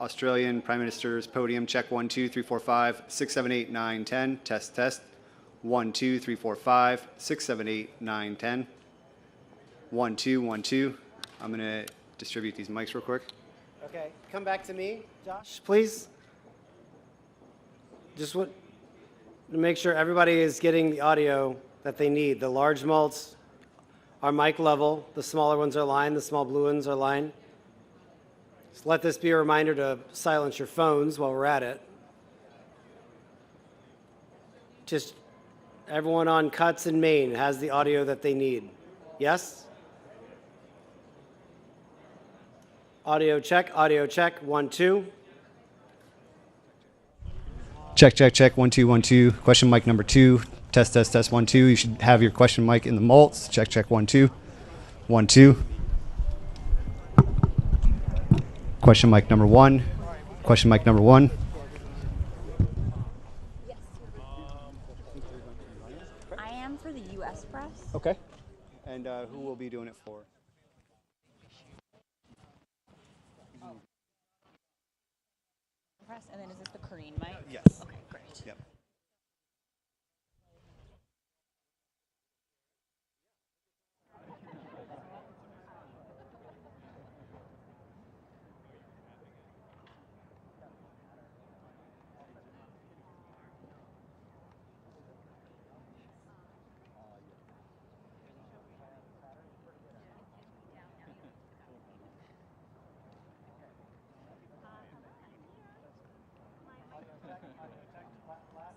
Australian Prime Minister's podium. Check 1, 2, 3, 4, 5, 6, 7, 8, 9, 10. Test, test. 1, 2, 3, 4, 5, 6, 7, 8, 9, 10. 1, 2, 1, 2. I'm going to distribute these mics real quick. Okay, come back to me, Josh, please. Just want to make sure everybody is getting the audio that they need. The large mults are mic level. The smaller ones are line. The small blue ones are line. Just let this be a reminder to silence your phones while we're at it. Just everyone on cuts in Maine has the audio that they need. Yes? Audio check, 1, 2. Check, check, check. 1, 2, 1, 2. Question mic number 2. Test, test, test. 1, 2. You should have your question mic in the mults. Check, check. 1, 2. 1, 2. Question mic number 1. Question mic number 1. Yes. I am for the U.S. press. Okay. And who will be doing it for? Press, and then is this the Korean mic? Yes. Okay, great. Yep.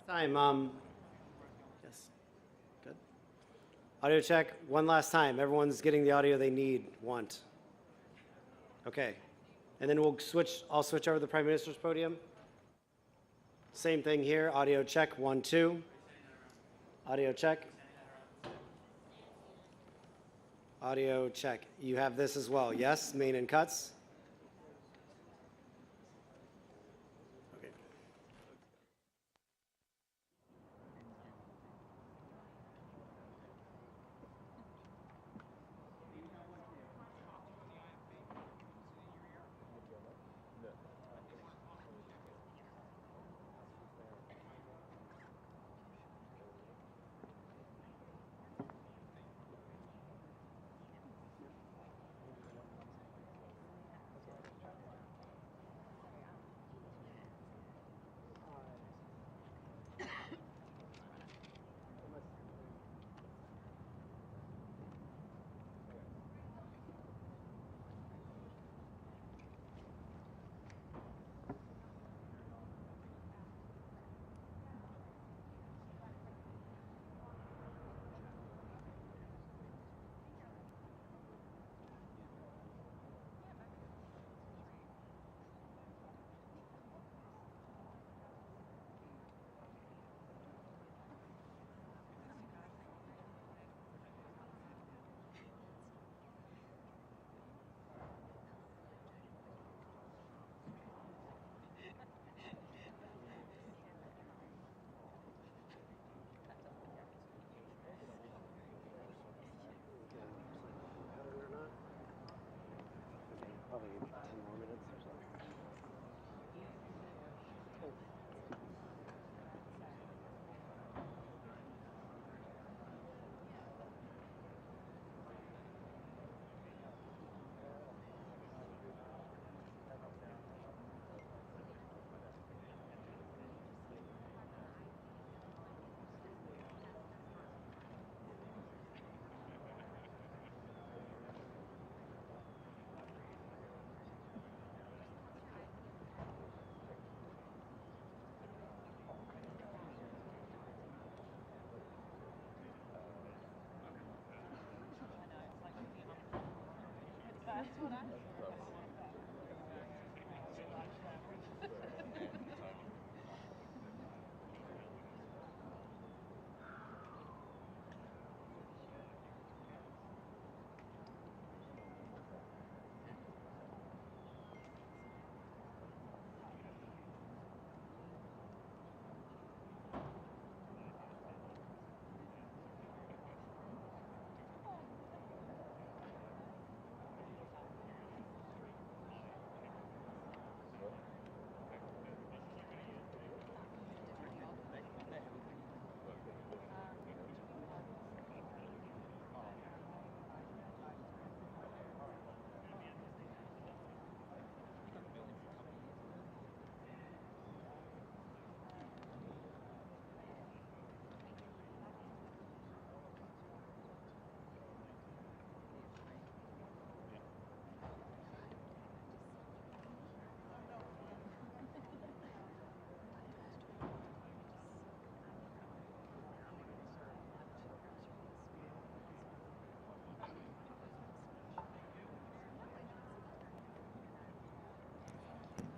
Time. Yes. Good. Audio check. One last time. Everyone's getting the audio they need, want. Okay. And then I'll switch over to the Prime Minister's podium. Same thing here. Audio check. 1, 2. Audio check. Audio check. You have this as well. Yes? Main and cuts. Okay. Probably 10 more minutes or so.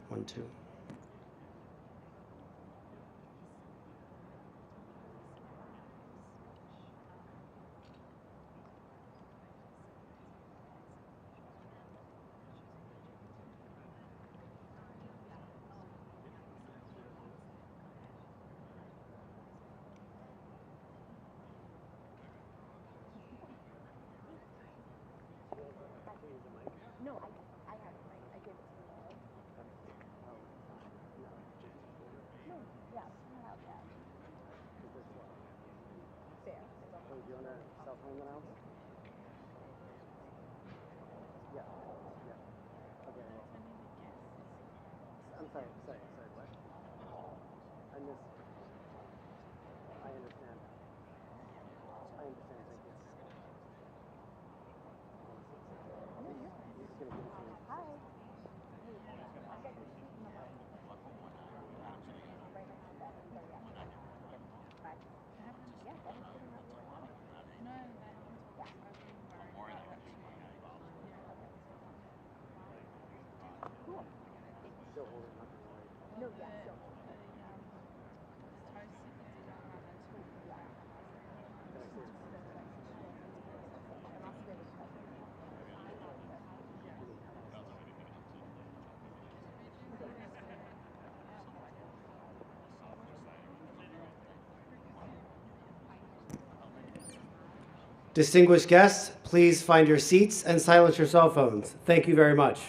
1, 2. Distinguished guests, please find your seats and silence your cell phones. Thank you very much.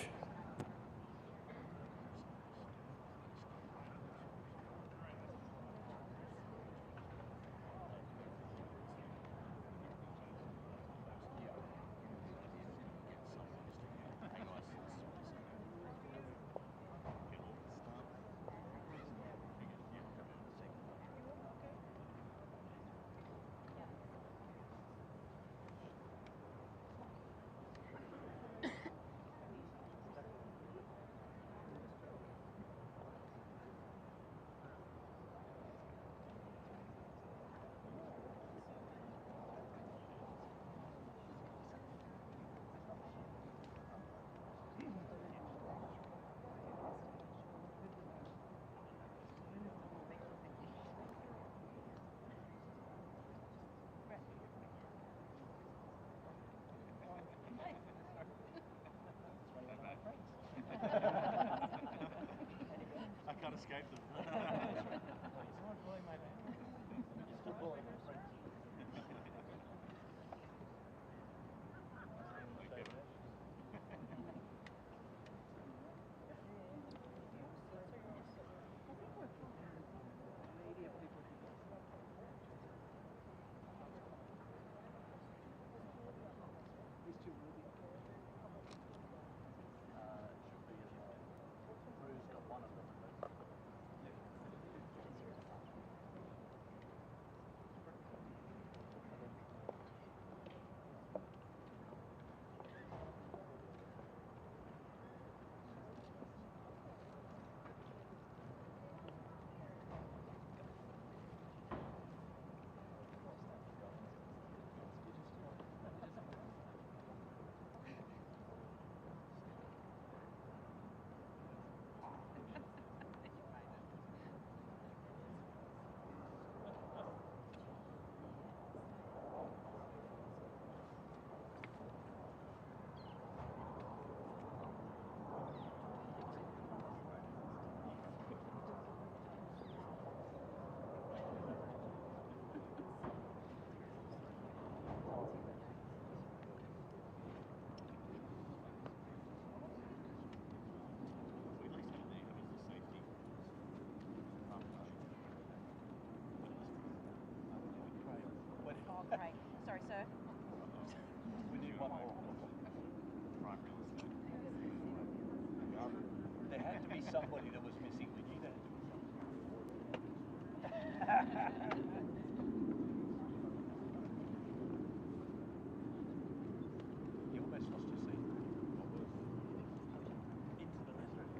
I can't escape them. Right. Sorry, sir. We need one more. There had to be somebody that was missing. We knew that. You almost lost your seat. Into the restaurant.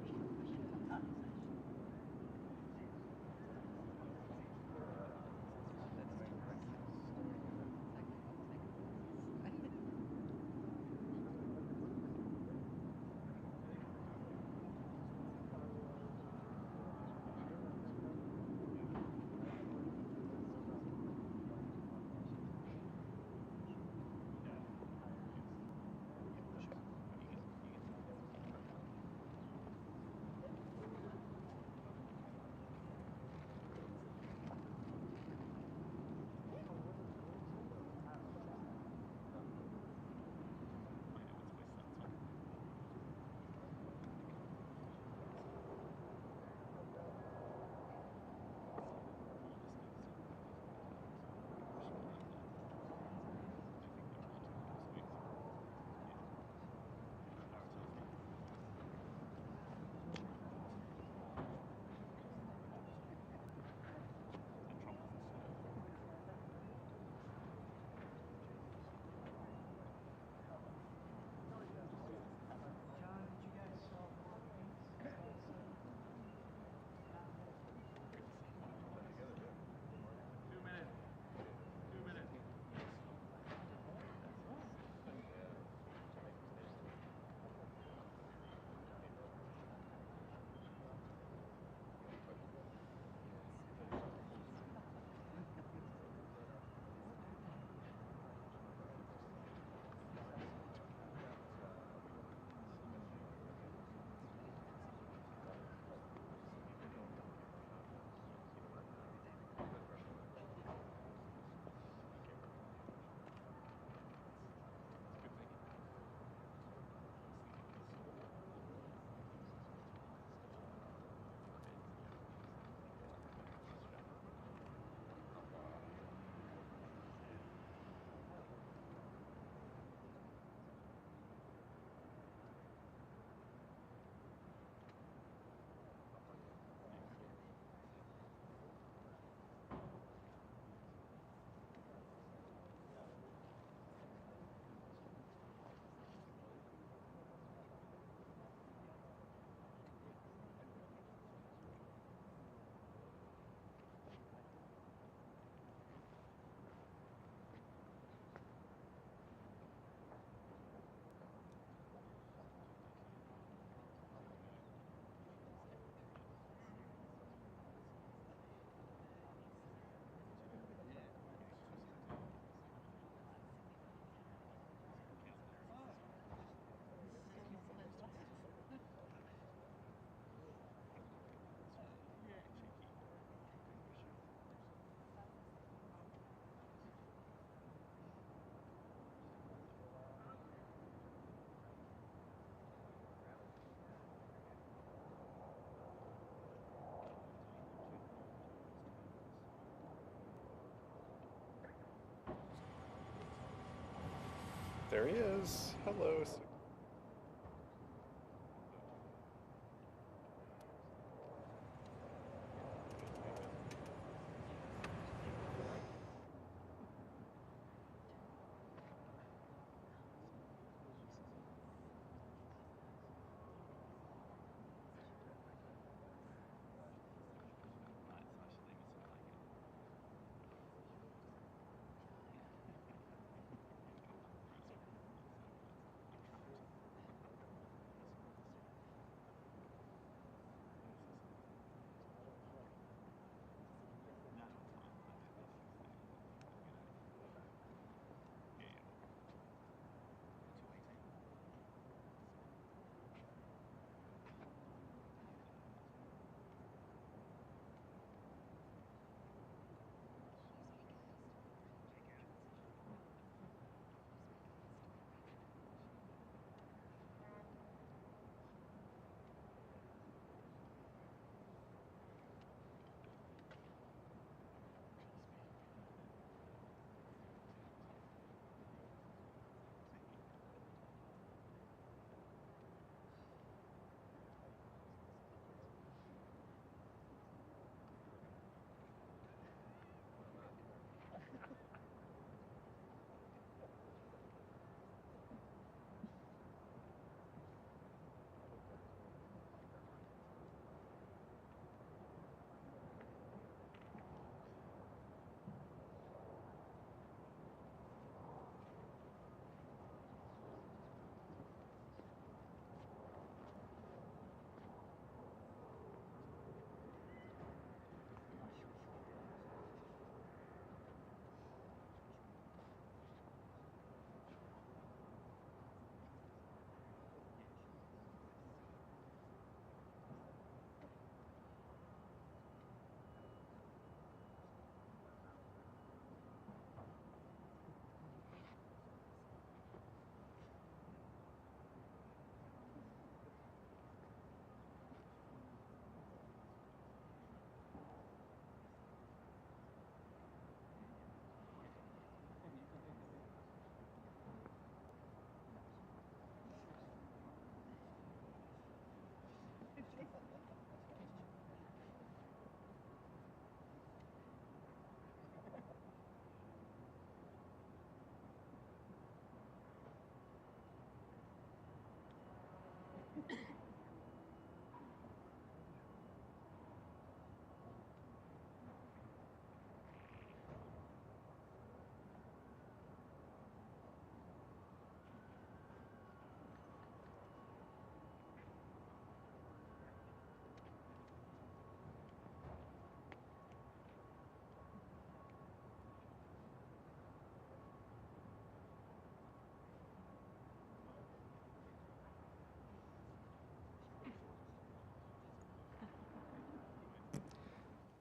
There he is. Hello.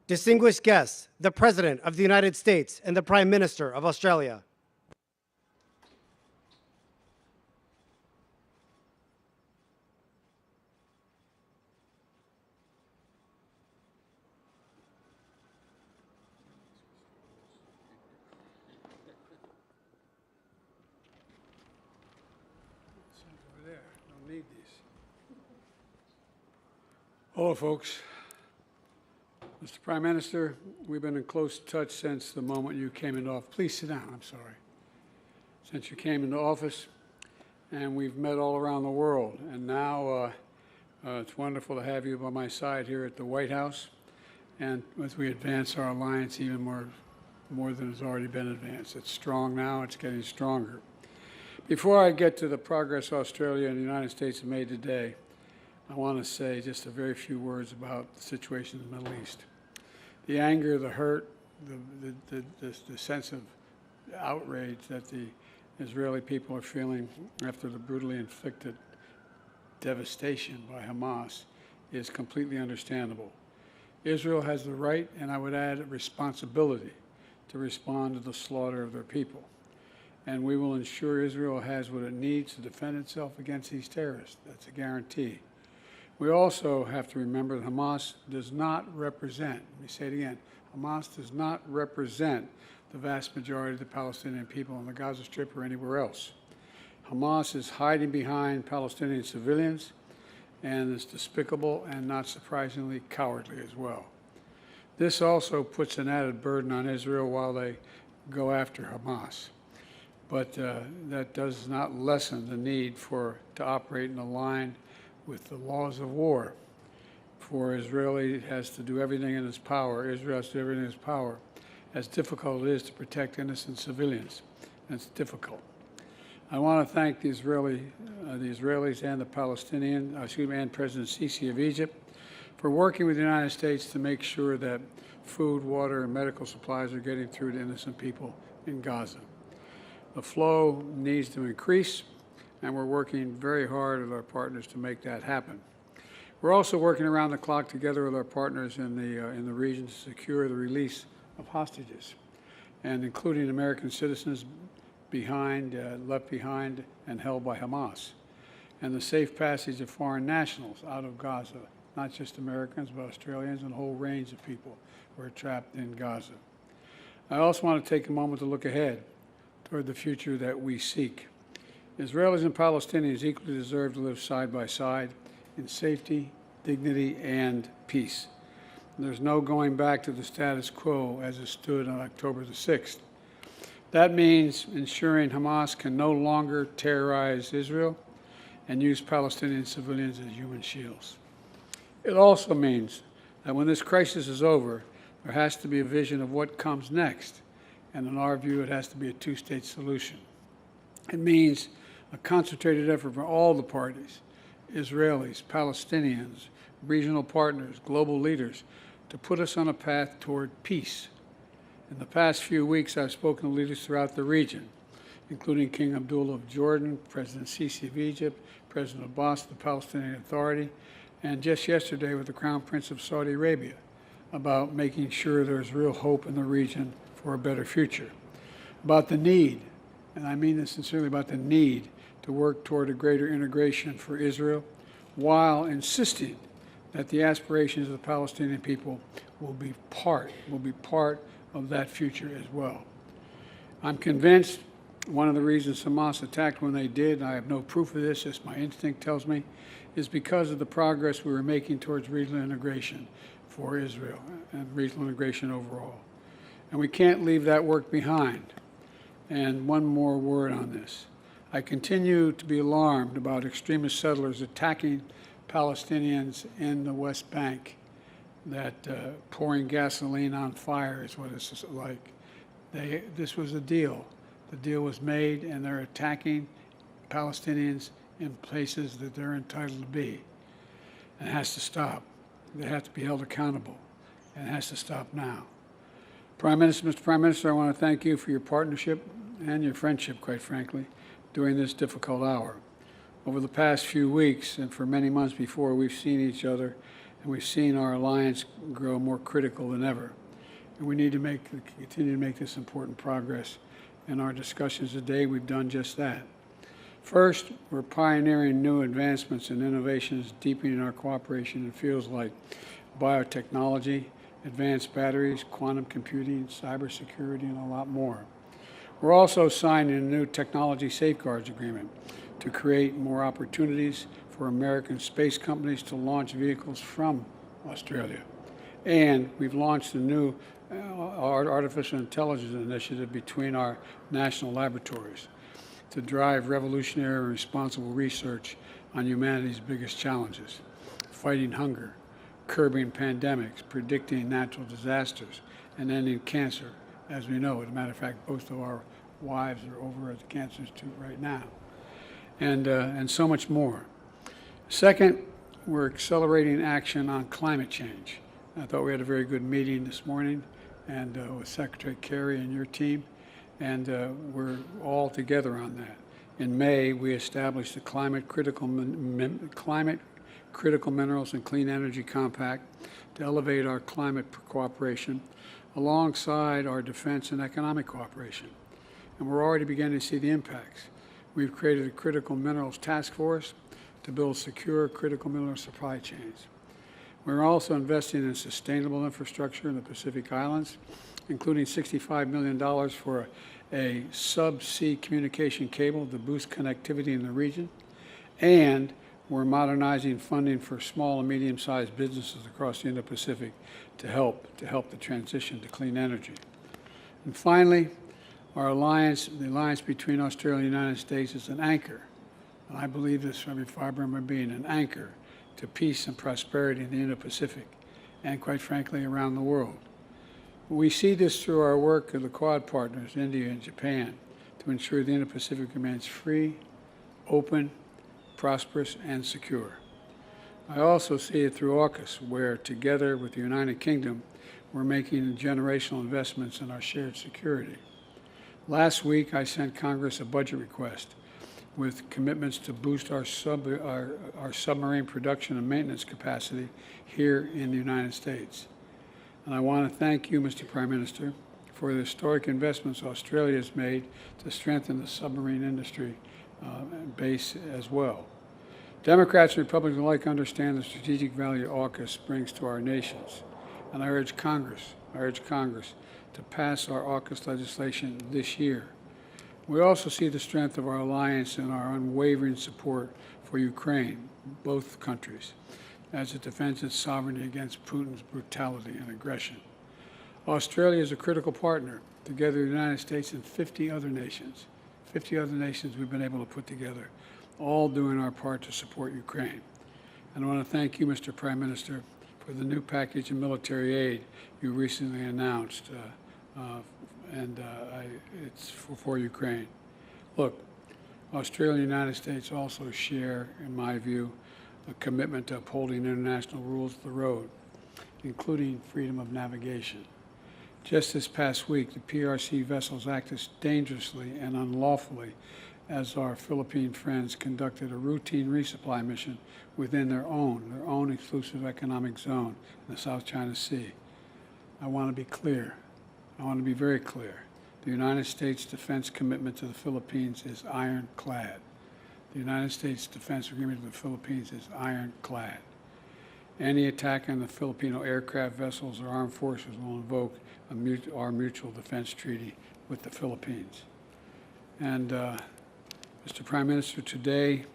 Distinguished guests, the President of the United States and the Prime Minister of Australia. Over there, don't need these. Hello, folks. Mr. Prime Minister, we've been in close touch since the moment you came into office. Please sit down, I'm sorry. Since you came into office, and we've met all around the world. And now it's wonderful to have you by my side here at the White House, and as we advance our alliance even more than has already been advanced. It's strong now, it's getting stronger. Before I get to the progress Australia and the United States have made today, I want to say just a very few words about the situation in the Middle East. The anger, the hurt, the sense of outrage that the Israeli people are feeling after the brutally inflicted devastation by Hamas is completely understandable. Israel has the right, and I would add a responsibility, to respond to the slaughter of their people. And we will ensure Israel has what it needs to defend itself against these terrorists. That's a guarantee. We also have to remember that Hamas does not represent, let me say it again, Hamas does not represent the vast majority of the Palestinian people on the Gaza Strip or anywhere else. Hamas is hiding behind Palestinian civilians, and is despicable and, not surprisingly, cowardly as well. This also puts an added burden on Israel while they go after Hamas. But that does not lessen the need to operate in line with the laws of war. For Israel has to do everything in its power. Israel has to do everything in its power. As difficult it is to protect innocent civilians, and it's difficult. I want to thank the Israelis and the Palestinian, and President Sisi of Egypt for working with the United States to make sure that food, water, and medical supplies are getting through to innocent people in Gaza. The flow needs to increase, and we're working very hard with our partners to make that happen. We're also working around the clock together with our partners in the region to secure the release of hostages, and including American citizens left behind and held by Hamas, and the safe passage of foreign nationals out of Gaza, not just Americans, but Australians and a whole range of people who are trapped in Gaza. I also want to take a moment to look ahead toward the future that we seek. Israelis and Palestinians equally deserve to live side by side in safety, dignity, and peace. There's no going back to the status quo as it stood on October the 6th. That means ensuring Hamas can no longer terrorize Israel and use Palestinian civilians as human shields. It also means that when this crisis is over, there has to be a vision of what comes next, and in our view, it has to be a two-state solution. It means a concentrated effort from all the parties, Israelis, Palestinians, regional partners, global leaders, to put us on a path toward peace. In the past few weeks, I've spoken to leaders throughout the region, including King Abdullah of Jordan, President Sisi of Egypt, President Abbas of the Palestinian Authority, and just yesterday with the Crown Prince of Saudi Arabia, about making sure there's real hope in the region for a better future, about the need, and I mean this sincerely, about the need to work toward a greater integration for Israel, while insisting that the aspirations of the Palestinian people will be part of that future as well. I'm convinced one of the reasons Hamas attacked when they did, and I have no proof of this, as my instinct tells me, is because of the progress we were making towards regional integration for Israel and regional integration overall. And we can't leave that work behind. And one more word on this. I continue to be alarmed about extremist settlers attacking Palestinians in the West Bank, that pouring gasoline on fire is what it's like. This was a deal. The deal was made, and they're attacking Palestinians in places that they're entitled to be. And it has to stop. They have to be held accountable, and it has to stop now. Mr. Prime Minister, I want to thank you for your partnership and your friendship, quite frankly, during this difficult hour. Over the past few weeks and for many months before, we've seen each other, and we've seen our alliance grow more critical than ever. And we need to continue to make this important progress. In our discussions today, we've done just that. First, we're pioneering new advancements and innovations, deepening our cooperation in fields like biotechnology, advanced batteries, quantum computing, cybersecurity, and a lot more. We're also signing a new technology safeguards agreement to create more opportunities for American space companies to launch vehicles from Australia. And we've launched a new artificial intelligence initiative between our national laboratories to drive revolutionary and responsible research on humanity's biggest challenges: fighting hunger, curbing pandemics, predicting natural disasters, and ending cancer, as we know. As a matter of fact, both of our wives are over at the Cancer Institute right now, and so much more. Second, we're accelerating action on climate change. I thought we had a very good meeting this morning and with Secretary Kerry and your team, and we're all together on that. In May, we established the Climate Critical Minerals and Clean Energy Compact to elevate our climate cooperation alongside our defense and economic cooperation. And we're already beginning to see the impacts. We've created a Critical Minerals Task Force to build secure critical mineral supply chains. We're also investing in sustainable infrastructure in the Pacific Islands, including $65 million for a subsea communication cable to boost connectivity in the region, and we're modernizing funding for small and medium-sized businesses across the Indo-Pacific to help the transition to clean energy. And finally, the alliance between Australia and the United States is an anchor, and I believe this from every fiber in my being, an anchor to peace and prosperity in the Indo-Pacific and, quite frankly, around the world. We see this through our work with the Quad partners, India and Japan, to ensure the Indo-Pacific remains free, open, prosperous, and secure. I also see it through AUKUS, where, together with the United Kingdom, we're making generational investments in our shared security. Last week, I sent Congress a budget request with commitments to boost our submarine production and maintenance capacity here in the United States. And I want to thank you, Mr. Prime Minister, for the historic investments Australia has made to strengthen the submarine industry base as well. Democrats and Republicans alike understand the strategic value AUKUS brings to our nations, and I urge Congress to pass our AUKUS legislation this year. We also see the strength of our alliance and our unwavering support for Ukraine, both countries, as it defends its sovereignty against Putin's brutality and aggression. Australia is a critical partner, together with the United States and 50 other nations. 50 other nations we've been able to put together, all doing our part to support Ukraine. And I want to thank you, Mr. Prime Minister, for the new package of military aid you recently announced, it's for Ukraine. Look, Australia and the United States also share, in my view, a commitment to upholding international rules of the road, including freedom of navigation. Just this past week, the PRC vessels acted dangerously and unlawfully as our Philippine friends conducted a routine resupply mission within their own exclusive economic zone in the South China Sea. I want to be clear. I want to be very clear. The United States defense commitment to the Philippines is ironclad. The United States defense agreement with the Philippines is ironclad. Any attack on the Filipino aircraft vessels or armed forces will invoke our mutual defense treaty with the Philippines. And Mr. Prime Minister, today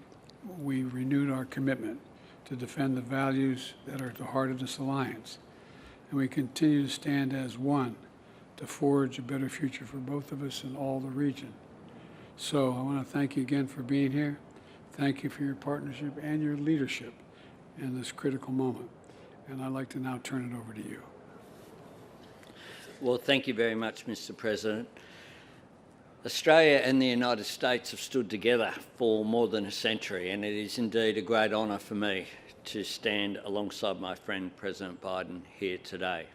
we renewed our commitment to defend the values that are at the heart of this alliance. And we continue to stand as one to forge a better future for both of us and all the region. So I want to thank you again for being here. Thank you for your partnership and your leadership in this critical moment. And I'd like to now turn it over to you. Well, thank you very much, Mr. President. Australia and the United States have stood together for more than a century, and it is indeed a great honour for me to stand alongside my friend President Biden here today.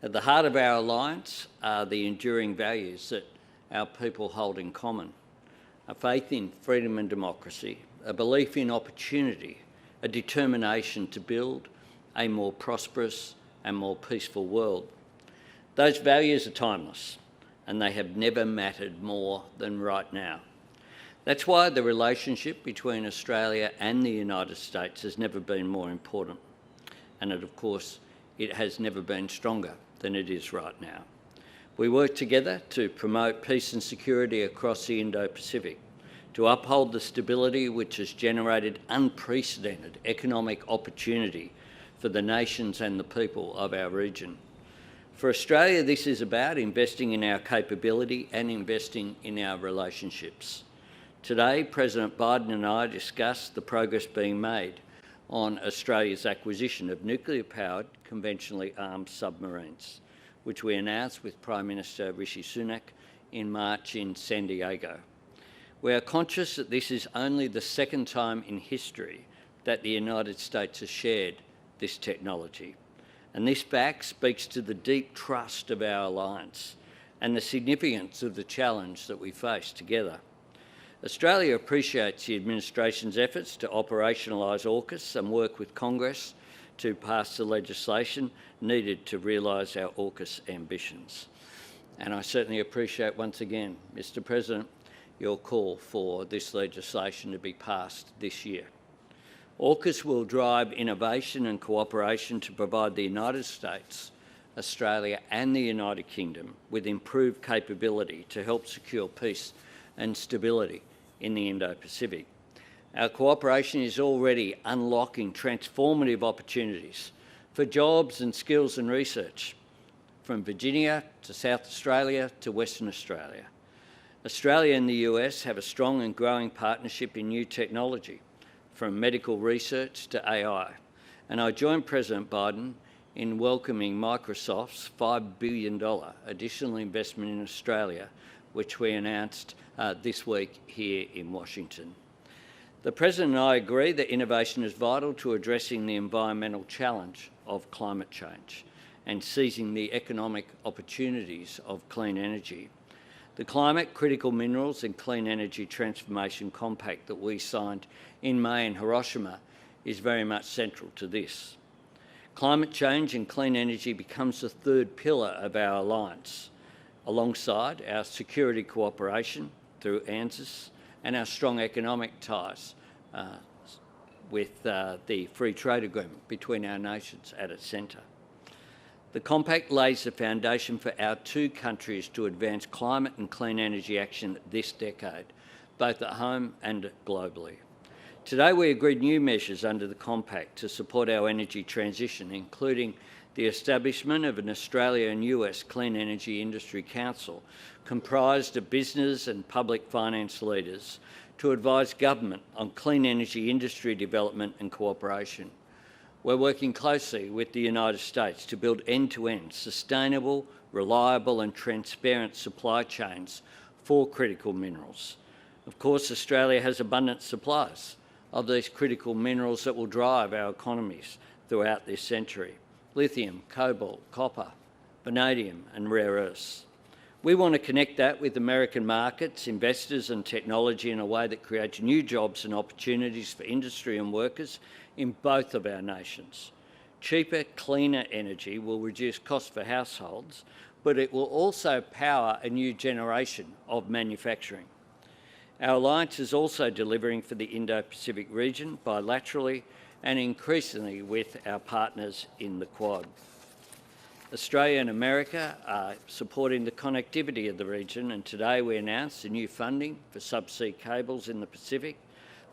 At the heart of our alliance are the enduring values that our people hold in common: a faith in freedom and democracy, a belief in opportunity, a determination to build a more prosperous and more peaceful world. Those values are timeless, and they have never mattered more than right now. That's why the relationship between Australia and the United States has never been more important. And of course, it has never been stronger than it is right now. We work together to promote peace and security across the Indo-Pacific, to uphold the stability which has generated unprecedented economic opportunity for the nations and the people of our region. For Australia, this is about investing in our capability and investing in our relationships. Today, President Biden and I discussed the progress being made on Australia's acquisition of nuclear-powered, conventionally armed submarines, which we announced with Prime Minister Rishi Sunak in March in San Diego. We are conscious that this is only the second time in history that the United States has shared this technology. And this fact speaks to the deep trust of our alliance and the significance of the challenge that we face together. Australia appreciates the administration's efforts to operationalise AUKUS and work with Congress to pass the legislation needed to realise our AUKUS ambitions. And I certainly appreciate once again, Mr. President, your call for this legislation to be passed this year. AUKUS will drive innovation and cooperation to provide the United States, Australia and the United Kingdom with improved capability to help secure peace and stability in the Indo-Pacific. Our cooperation is already unlocking transformative opportunities for jobs and skills and research, from Virginia to South Australia to Western Australia. Australia and the US have a strong and growing partnership in new technology, from medical research to AI, and I join President Biden in welcoming Microsoft's $5 billion additional investment in Australia, which we announced this week here in Washington. The President and I agree that innovation is vital to addressing the environmental challenge of climate change and seizing the economic opportunities of clean energy. The Climate, Critical Minerals and Clean Energy Transformation Compact that we signed in May in Hiroshima is very much central to this. Climate change and clean energy becomes the third pillar of our alliance, alongside our security cooperation through ANZUS and our strong economic ties with the free trade agreement between our nations at its centre. The compact lays the foundation for our two countries to advance climate and clean energy action this decade, both at home and globally. Today we agreed new measures under the compact to support our energy transition, including the establishment of an Australia and US Clean Energy Industry Council comprised of business and public finance leaders to advise government on clean energy industry development and cooperation. We're working closely with the United States to build end-to-end sustainable, reliable and transparent supply chains for critical minerals. Of course, Australia has abundant supplies of these critical minerals that will drive our economies throughout this century: lithium, cobalt, copper, vanadium and rare earths. We want to connect that with American markets, investors and technology in a way that creates new jobs and opportunities for industry and workers in both of our nations. Cheaper, cleaner energy will reduce costs for households, but it will also power a new generation of manufacturing. Our alliance is also delivering for the Indo-Pacific region bilaterally and increasingly with our partners in the Quad. Australia and America are supporting the connectivity of the region, and today we announced the new funding for subsea cables in the Pacific,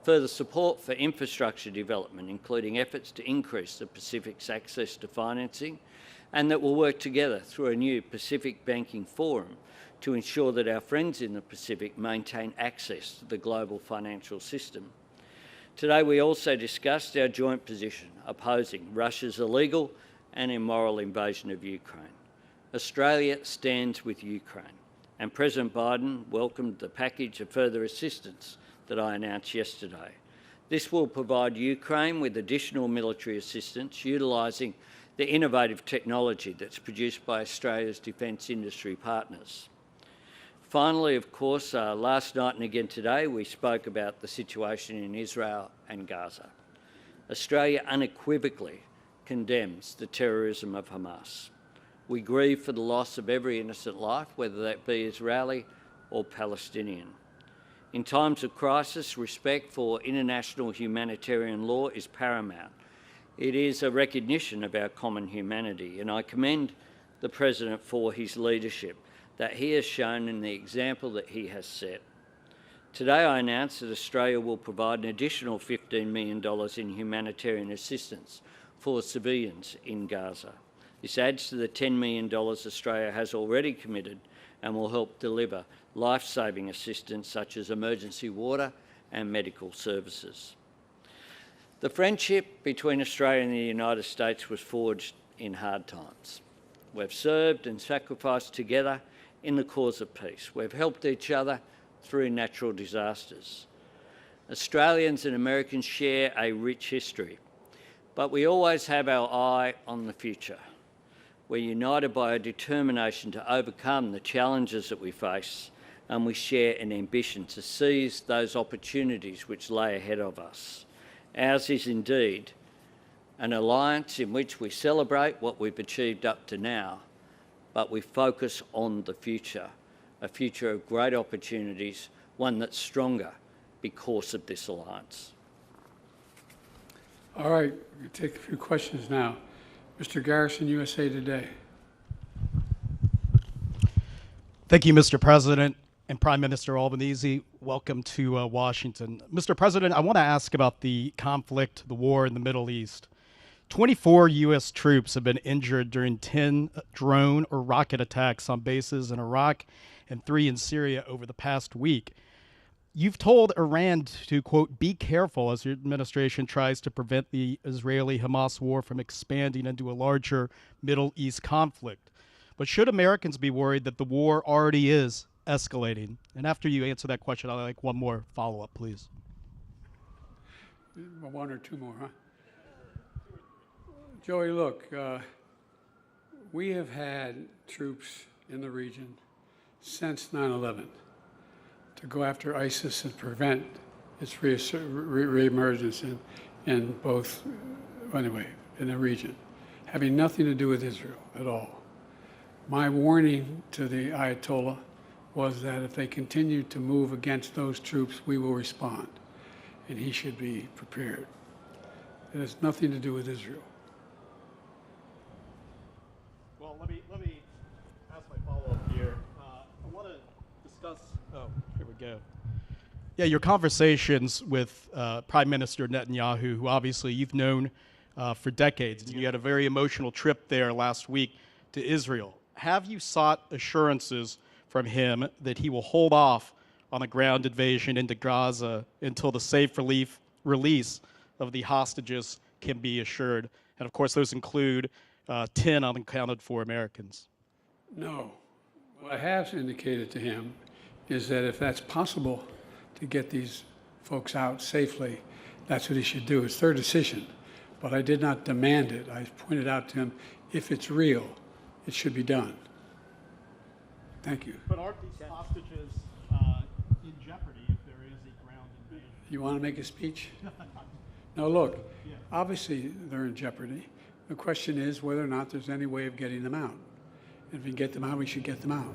further support for infrastructure development, including efforts to increase the Pacific's access to financing, and that will work together through a new Pacific Banking Forum to ensure that our friends in the Pacific maintain access to the global financial system. Today we also discussed our joint position opposing Russia's illegal and immoral invasion of Ukraine. Australia stands with Ukraine, and President Biden welcomed the package of further assistance that I announced yesterday. This will provide Ukraine with additional military assistance, utilising the innovative technology that's produced by Australia's defence industry partners. Finally, of course, last night and again today, we spoke about the situation in Israel and Gaza. Australia unequivocally condemns the terrorism of Hamas. We grieve for the loss of every innocent life, whether that be Israeli or Palestinian. In times of crisis, respect for international humanitarian law is paramount. It is a recognition of our common humanity, and I commend the President for his leadership that he has shown in the example that he has set. Today I announced that Australia will provide an additional $15 million in humanitarian assistance for civilians in Gaza. This adds to the $10 million Australia has already committed and will help deliver life-saving assistance such as emergency water and medical services. The friendship between Australia and the United States was forged in hard times. We've served and sacrificed together in the cause of peace. We've helped each other through natural disasters. Australians and Americans share a rich history, but we always have our eye on the future. We're united by a determination to overcome the challenges that we face, and we share an ambition to seize those opportunities which lay ahead of us. Ours is indeed an alliance in which we celebrate what we've achieved up to now, but we focus on the future, a future of great opportunities, one that's stronger because of this alliance. All right, we'll take a few questions now. Mr. Garrison, USA Today. Thank you, Mr. President and Prime Minister Albanese. Welcome to Washington. Mr. President, I want to ask about the conflict, the war in the Middle East. 24 U.S. troops have been injured during 10 drone or rocket attacks on bases in Iraq and 3 in Syria over the past week. You've told Iran to, quote, be careful as your administration tries to prevent the Israeli-Hamas war from expanding into a larger Middle East conflict. But should Americans be worried that the war already is escalating? And after you answer that question, I'd like one more follow-up, please. One or two more, huh? Joey, look, we have had troops in the region since 9/11 to go after ISIS and prevent its reemergence in both, anyway, in the region, having nothing to do with Israel at all. My warning to the Ayatollah was that if they continue to move against those troops, we will respond, and he should be prepared. It has nothing to do with Israel. Well, let me ask my follow-up here. I want to discuss. Oh, here we go. Yeah, your conversations with Prime Minister Netanyahu, who obviously you've known for decades, and you had a very emotional trip there last week to Israel. Have you sought assurances from him that he will hold off on a ground invasion into Gaza until the safe release of the hostages can be assured? And of course, those include 10 unaccounted for Americans. No. What I have indicated to him is that if that's possible to get these folks out safely, that's what he should do. It's their decision. But I did not demand it. I pointed out to him, if it's real, it should be done. Thank you. But aren't these hostages in jeopardy if there is a ground invasion? You want to make a speech? No, look, obviously they're in jeopardy. The question is whether or not there's any way of getting them out. If we can get them out, we should get them out.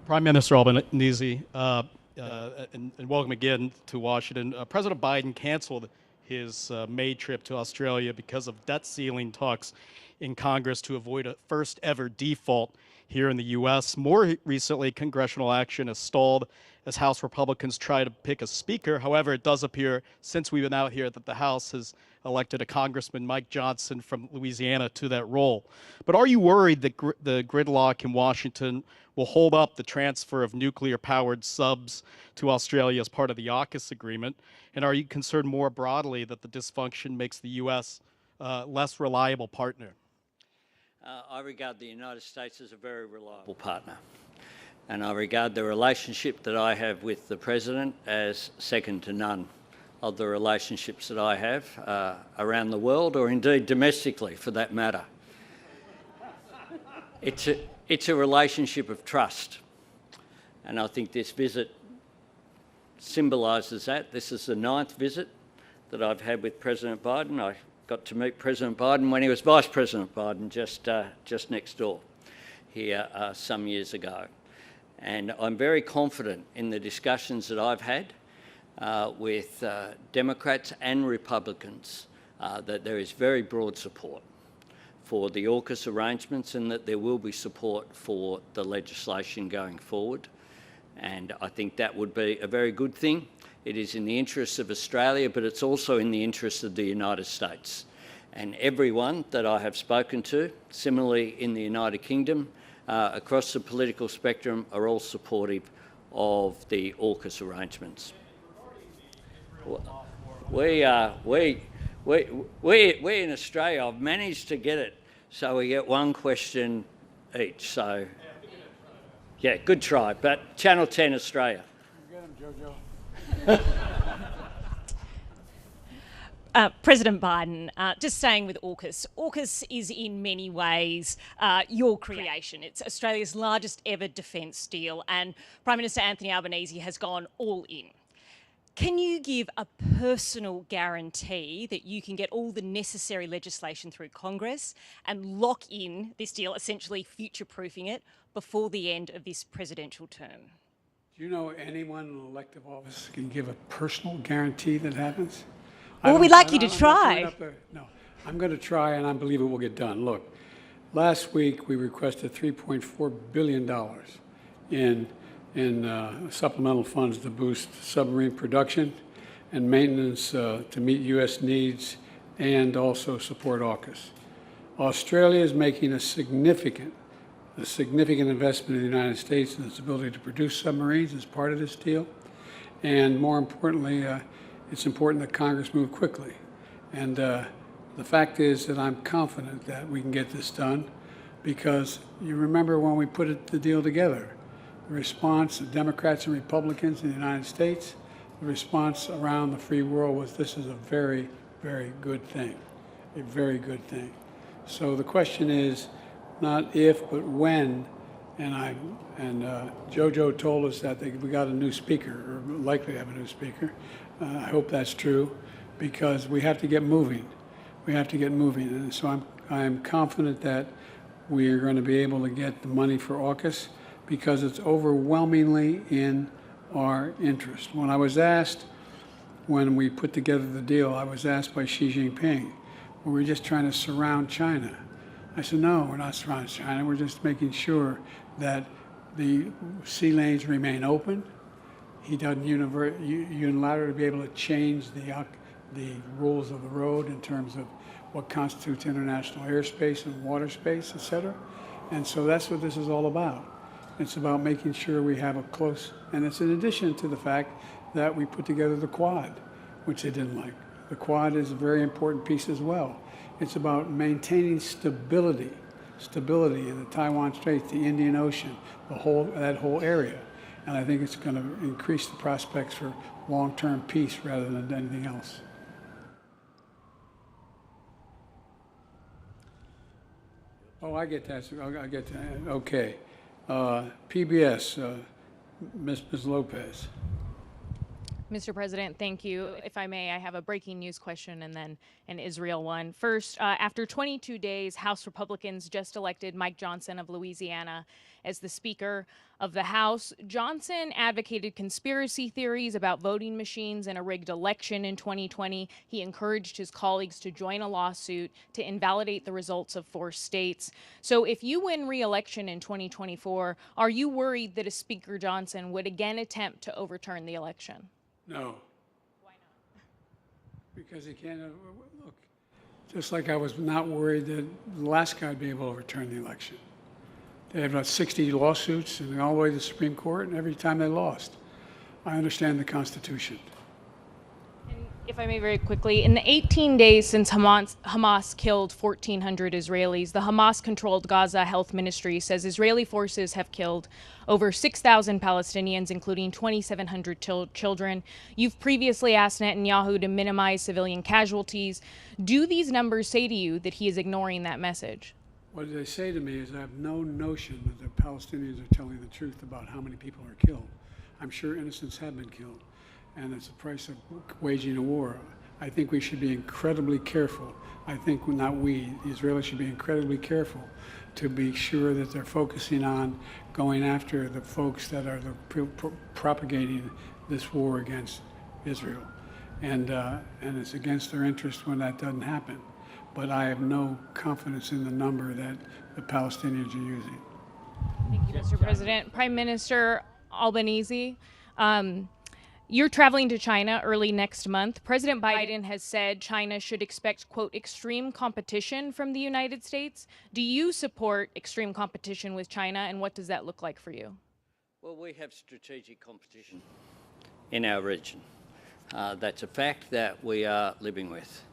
Prime Minister Albanese, and welcome again to Washington. President Biden canceled his May trip to Australia because of debt ceiling talks in Congress to avoid a first ever default here in the U.S. More recently, congressional action has stalled as House Republicans try to pick a speaker. However, it does appear, since we've been out here, that the House has elected a Congressman, Mike Johnson from Louisiana, to that role. But are you worried that the gridlock in Washington will hold up the transfer of nuclear-powered subs to Australia as part of the AUKUS agreement? And are you concerned more broadly that the dysfunction makes the U.S. Less reliable partner? I regard the United States as a very reliable partner. And I regard the relationship that I have with the President as second to none of the relationships that I have around the world, or indeed domestically for that matter. It's a relationship of trust. And I think this visit symbolises that. This is the 9th visit that I've had with President Biden. I got to meet President Biden when he was Vice President Biden just next door here some years ago. And I'm very confident in the discussions that I've had with Democrats and Republicans that there is very broad support for the AUKUS arrangements and that there will be support for the legislation going forward. And I think that would be a very good thing. It is in the interests of Australia, but it's also in the interests of the United States. And everyone that I have spoken to, similarly in the United Kingdom, across the political spectrum, are all supportive of the AUKUS arrangements. We in Australia have managed to get it so we get one question each. So, yeah, good try. But Channel 10 Australia. Get him, Jojo. President Biden, just staying with AUKUS. AUKUS is in many ways your creation. It's Australia's largest ever defence deal, and Prime Minister Anthony Albanese has gone all in. Can you give a personal guarantee that you can get all the necessary legislation through Congress and lock in this deal, essentially future-proofing it, before the end of this presidential term? Do you know anyone in elective office can give a personal guarantee that happens? Well, we'd like you to try. No, I'm going to try, and I believe it will get done. Look, last week we requested $3.4 billion in supplemental funds to boost submarine production and maintenance to meet U.S. needs and also support AUKUS. Australia is making a significant investment in the United States in its ability to produce submarines as part of this deal. And more importantly, it's important that Congress move quickly. And the fact is that I'm confident that we can get this done because you remember when we put the deal together, the response of Democrats and Republicans in the United States, the response around the free world was this is a very, very good thing, a very good thing. So the question is not if, but when. And JoJo told us that we got a new speaker, or likely to have a new speaker. I hope that's true, because we have to get moving. We have to get moving, and so I'm confident that we are going to be able to get the money for AUKUS because it's overwhelmingly in our interest. When I was asked, when we put together the deal, I was asked by Xi Jinping, were we just trying to surround China? I said, no, we're not surrounding China. We're just making sure that the sea lanes remain open. He doesn't unilaterally be able to change the rules of the road in terms of what constitutes international airspace and water space, et cetera. And so that's what this is all about. It's about making sure we have a close, and it's in addition to the fact that we put together the Quad, which they didn't like. The Quad is a very important piece as well. It's about maintaining stability in the Taiwan Straits, the Indian Ocean, that whole area. And I think it's going to increase the prospects for long-term peace rather than anything else. Oh, I get that. I get that. Okay. PBS, Ms. Lopez. Mr. President, thank you. If I may, I have a breaking news question and then an Israel one. First, after 22 days, House Republicans just elected Mike Johnson of Louisiana as the Speaker of the House. Johnson advocated conspiracy theories about voting machines and a rigged election in 2020. He encouraged his colleagues to join a lawsuit to invalidate the results of 4 states. So if you win re-election in 2024, are you worried that a Speaker Johnson would again attempt to overturn the election? No. Why not? Because he can't, look, just like I was not worried that the last guy would be able to overturn the election. They had about 60 lawsuits and all the way to the Supreme Court, and every time they lost. I understand the Constitution. And if I may very quickly, in the 18 days since Hamas killed 1,400 Israelis, the Hamas-controlled Gaza Health Ministry says Israeli forces have killed over 6,000 Palestinians, including 2,700 children. You've previously asked Netanyahu to minimize civilian casualties. Do these numbers say to you that he is ignoring that message? What they say to me is I have no notion that the Palestinians are telling the truth about how many people are killed. I'm sure innocents have been killed, and it's the price of waging a war. I think we should be incredibly careful. I think not we, the Israelis should be incredibly careful to be sure that they're focusing on going after the folks that are propagating this war against Israel. And it's against their interest when that doesn't happen. But I have no confidence in the number that the Palestinians are using. Thank you, Mr. President. Prime Minister Albanese, you're traveling to China early next month. President Biden has said China should expect, quote, extreme competition from the United States. Do you support extreme competition with China, and what does that look like for you? Well, we have strategic competition in our region. That's a fact that we are living with.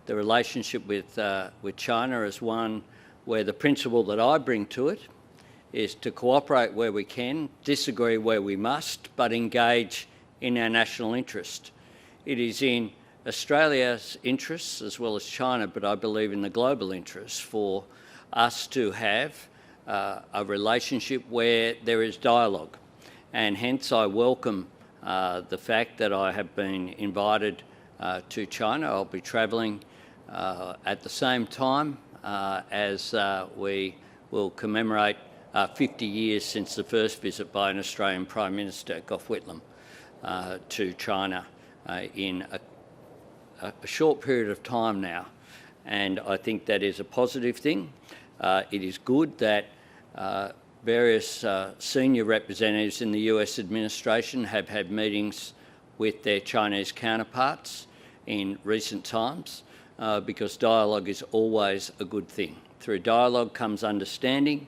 The relationship with China is one where the principle that I bring to it is to cooperate where we can, disagree where we must, but engage in our national interest. It is in Australia's interests as well as China, but I believe in the global interest for us to have a relationship where there is dialogue. And hence I welcome the fact that I have been invited to China. I'll be travelling at the same time as we will commemorate 50 years since the first visit by an Australian Prime Minister, Gough Whitlam, to China in a short period of time now. And I think that is a positive thing. It is good that various senior representatives in the US administration have had meetings with their Chinese counterparts in recent times, because dialogue is always a good thing. Through dialogue comes understanding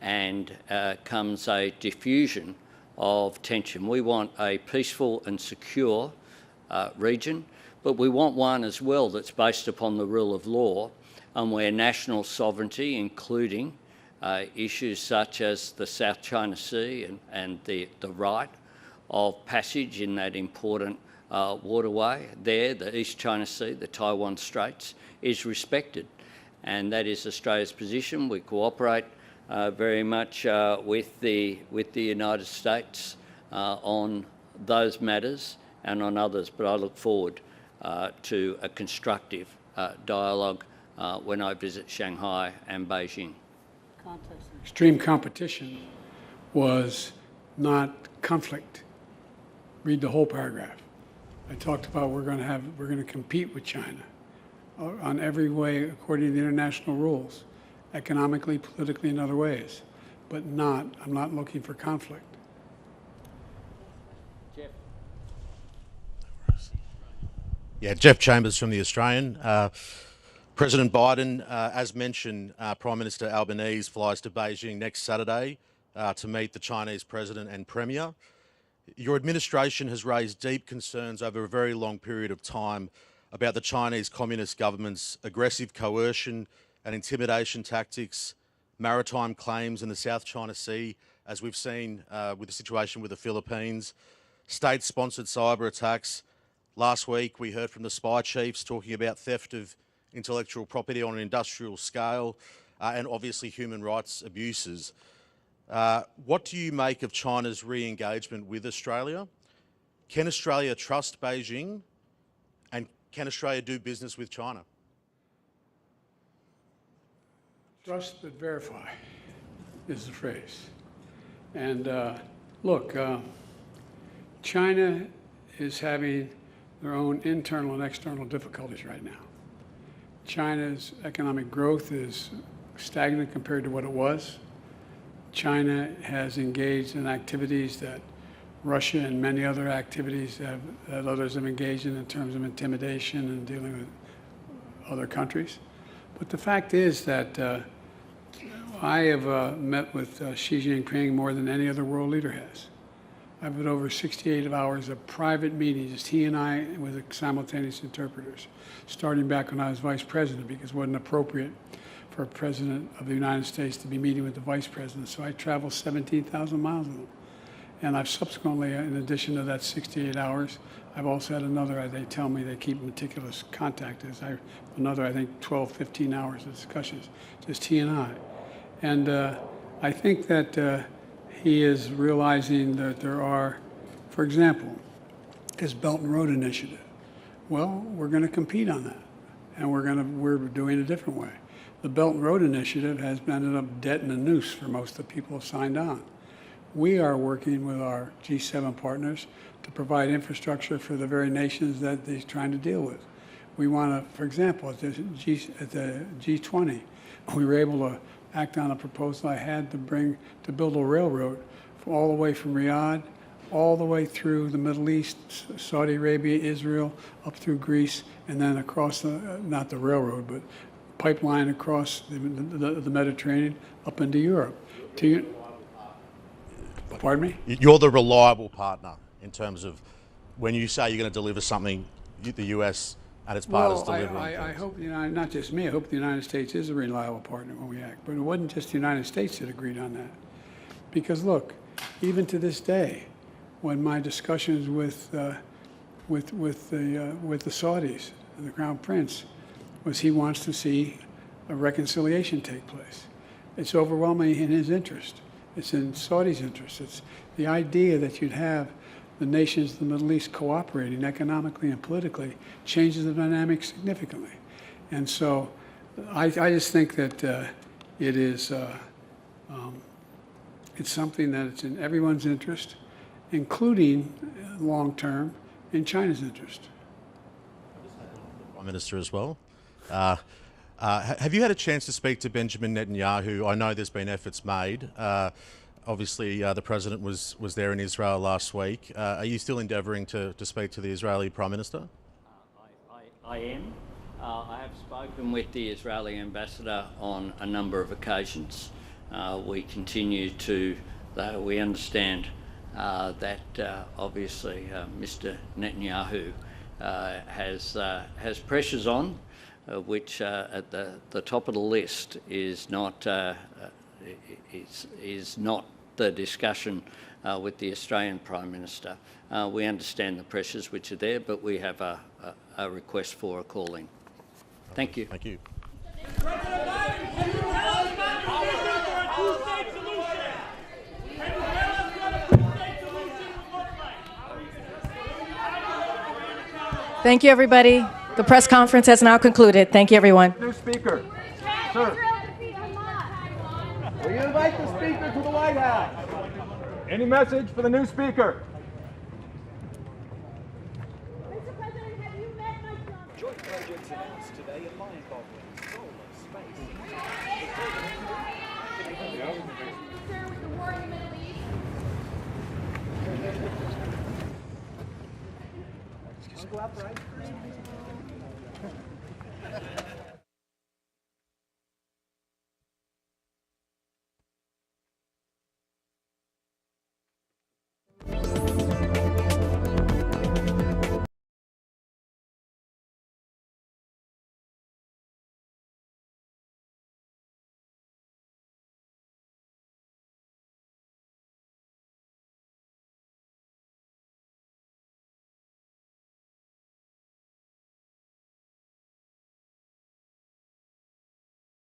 and comes a diffusion of tension. We want a peaceful and secure region, but we want one as well that's based upon the rule of law and where national sovereignty, including issues such as the South China Sea and the right of passage in that important waterway there, the East China Sea, the Taiwan Straits, is respected. And that is Australia's position. We cooperate very much with the United States on those matters and on others, but I look forward to a constructive dialogue when I visit Shanghai and Beijing. Context of extreme competition was not conflict. Read the whole paragraph. I talked about we're going to compete with China on every way according to the international rules, economically, politically, and other ways, but I'm not looking for conflict. Jeff. Yeah, Jeff Chambers from The Australian. President Biden, as mentioned, Prime Minister Albanese flies to Beijing next Saturday to meet the Chinese President and Premier. Your administration has raised deep concerns over a very long period of time about the Chinese Communist government's aggressive coercion and intimidation tactics, maritime claims in the South China Sea, as we've seen with the situation with the Philippines, state-sponsored cyber attacks. Last week, we heard from the spy chiefs talking about theft of intellectual property on an industrial scale, and obviously human rights abuses. What do you make of China's re-engagement with Australia? Can Australia trust Beijing? And can Australia do business with China? Trust but verify is the phrase. And look, China is having their own internal and external difficulties right now. China's economic growth is stagnant compared to what it was. China has engaged in activities that Russia and many other activities that others have engaged in terms of intimidation and dealing with other countries. But the fact is that I have met with Xi Jinping more than any other world leader has. I've had over 68 hours of private meetings, just he and I with simultaneous interpreters, starting back when I was vice president, because it wasn't appropriate for a president of the United States to be meeting with the vice president. So I traveled 17,000 miles with them. And I've subsequently, in addition to that 68 hours, I've also had another, they tell me they keep meticulous contact, another, I think, 12, 15 hours of discussions, just he and I. And I think that he is realizing that there are, for example, his Belt and Road Initiative. Well, we're going to compete on that, and we're doing it a different way. The Belt and Road Initiative has ended up debt in a noose for most of the people who have signed on. We are working with our G7 partners to provide infrastructure for the very nations that they're trying to deal with. We want to, for example, at the G20, we were able to act on a proposal I had to build a railroad all the way from Riyadh, all the way through the Middle East, Saudi Arabia, Israel, up through Greece, and then across not the railroad, but pipeline across the Mediterranean up into Europe. Pardon me? You're the reliable partner in terms of when you say you're going to deliver something, the US and its partners delivering. I hope, not just me, I hope the United States is a reliable partner when we act. But it wasn't just the United States that agreed on that. Because look, even to this day, when my discussions with the Saudis and the Crown Prince was he wants to see a reconciliation take place. It's overwhelmingly in his interest. It's in Saudi's interest. It's the idea that you'd have the nations of the Middle East cooperating economically and politically changes the dynamic significantly. And so I just think that it is It's something that it's in everyone's interest, including long-term in China's interest. Prime Minister as well. Have you had a chance to speak to Benjamin Netanyahu? I know there's been efforts made. Obviously, the President was there in Israel last week. Are you still endeavouring to speak to the Israeli Prime Minister? I am. I have spoken with the Israeli ambassador on a number of occasions. We continue to, we understand that obviously Mr. Netanyahu has pressures on, which at the top of the list is not the discussion with the Australian Prime Minister. We understand the pressures which are there, but we have a request for a call-in. Thank you. Thank you. Thank you, everybody. The press conference has now concluded. Thank you, everyone. New speaker. Sir. Will you invite the speaker to the White House? Any message for the new speaker? Mr. President, have you met my son? Joint projects announced today in mind-boggling. Solar, space. Concerned with the war in the Middle East? Just go out for ice cream.